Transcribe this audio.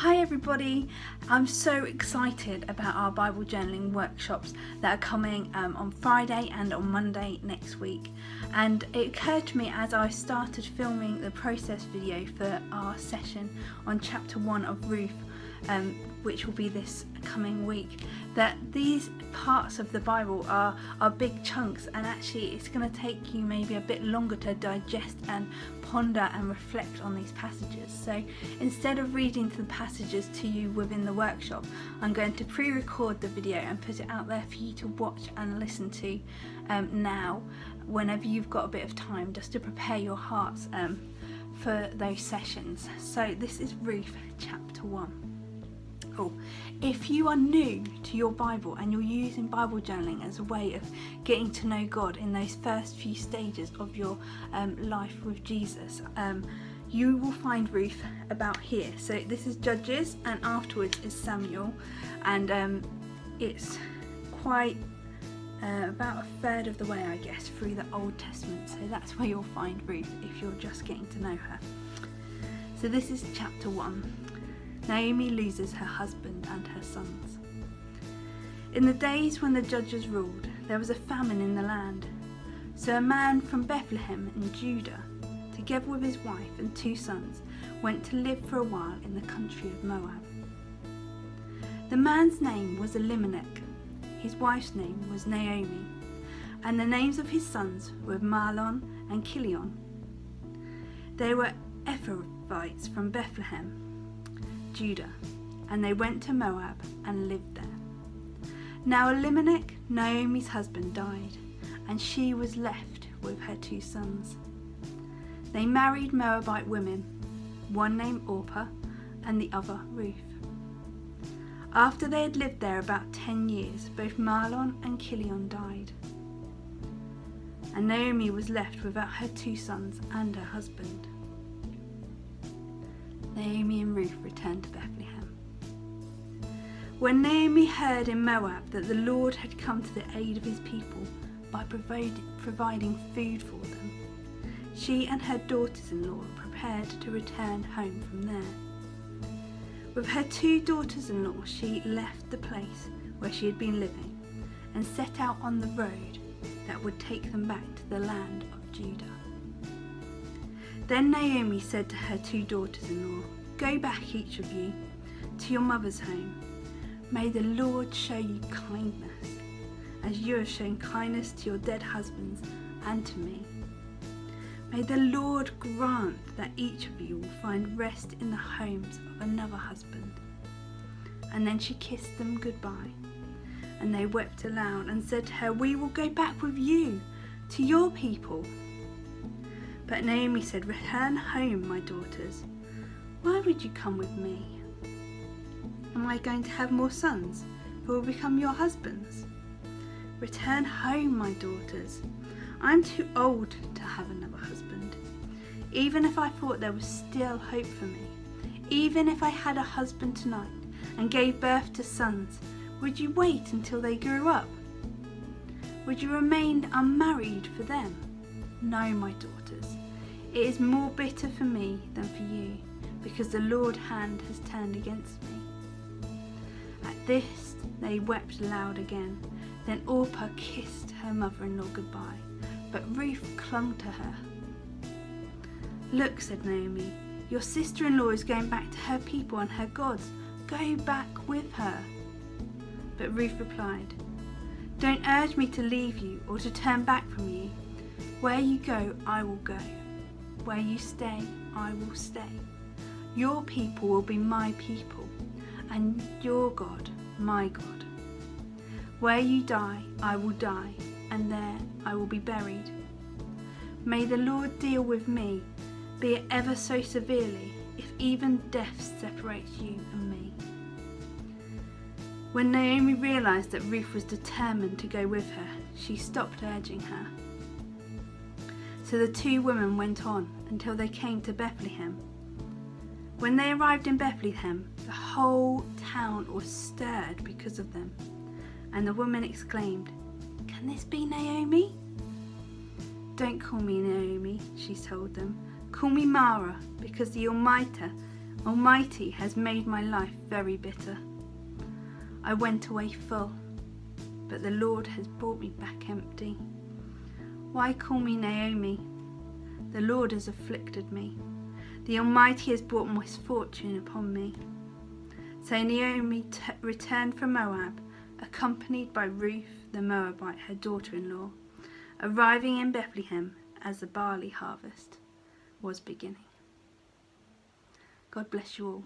Hi everybody, I'm so excited about our Bible journaling workshops that are coming on Friday and on Monday next week. And it occurred to me as I started filming the process video for our session on chapter 1 of Ruth, which will be this coming week, that these parts of the Bible are big chunks, and actually it's going to take you maybe a bit longer to digest and ponder and reflect on these passages. So instead of reading the passages to you within the workshop, I'm going to pre-record the video and put it out there for you to watch and listen to now, whenever you've got a bit of time, just to prepare your hearts for those sessions. So this is Ruth chapter 1. If you are new to your Bible and you're using Bible journaling as a way of getting to know God in those first few stages of your life with Jesus, you will find Ruth about here. So this is Judges, and afterwards is Samuel, and it's quite about a third of the way, I guess, through the Old Testament. So that's where you'll find Ruth if you're just getting to know her. So this is chapter 1. Naomi loses her husband and her sons. In the days when the judges ruled, there was a famine in the land. So a man from Bethlehem in Judah, together with his wife and 2 sons, went to live for a while in the country of Moab. The man's name was Elimelech, his wife's name was Naomi, and the names of his sons were Mahlon and Chilion. They were Ephrathites from Bethlehem, Judah, and they went to Moab and lived there. Now Elimelech, Naomi's husband, died, and she was left with her 2 sons. They married Moabite women, one named Orpah and the other Ruth. After they had lived there about 10 years, both Mahlon and Chilion died, and Naomi was left without her 2 sons and her husband. Naomi and Ruth returned to Bethlehem. When Naomi heard in Moab that the Lord had come to the aid of his people by providing food for them, she and her daughters-in-law prepared to return home from there. With her 2 daughters-in-law, she left the place where she had been living and set out on the road that would take them back to the land of Judah. Then Naomi said to her 2 daughters-in-law, "Go back, each of you, to your mother's home. May the Lord show you kindness, as you have shown kindness to your dead husbands and to me. May the Lord grant that each of you will find rest in the homes of another husband." And then she kissed them goodbye, and they wept aloud and said to her, "We will go back with you to your people." But Naomi said, "Return home, my daughters. Why would you come with me? Am I going to have more sons who will become your husbands? Return home, my daughters. I'm too old to have another husband. Even if I thought there was still hope for me, even if I had a husband tonight and gave birth to sons, would you wait until they grew up? Would you remain unmarried for them? No, my daughters, it is more bitter for me than for you, because the Lord's hand has turned against me." At this they wept aloud again. Then Orpah kissed her mother-in-law goodbye, but Ruth clung to her. "Look," said Naomi, "your sister-in-law is going back to her people and her gods. Go back with her." But Ruth replied, "Don't urge me to leave you or to turn back from you. Where you go, I will go. Where you stay, I will stay. Your people will be my people, and your God, my God. Where you die, I will die, and there I will be buried. May the Lord deal with me, be it ever so severely, if even death separates you and me." When Naomi realised that Ruth was determined to go with her, she stopped urging her. So the 2 women went on until they came to Bethlehem. When they arrived in Bethlehem, the whole town was stirred because of them, and the woman exclaimed, "Can this be Naomi?" "Don't call me Naomi," she told them. "Call me Mara, because the Almighty Almighty has made my life very bitter. I went away full, but the Lord has brought me back empty. Why call me Naomi? The Lord has afflicted me. The Almighty has brought misfortune upon me. So Naomi returned from Moab, accompanied by Ruth the Moabite, her daughter-in-law, arriving in Bethlehem as the barley harvest was beginning. God bless you all.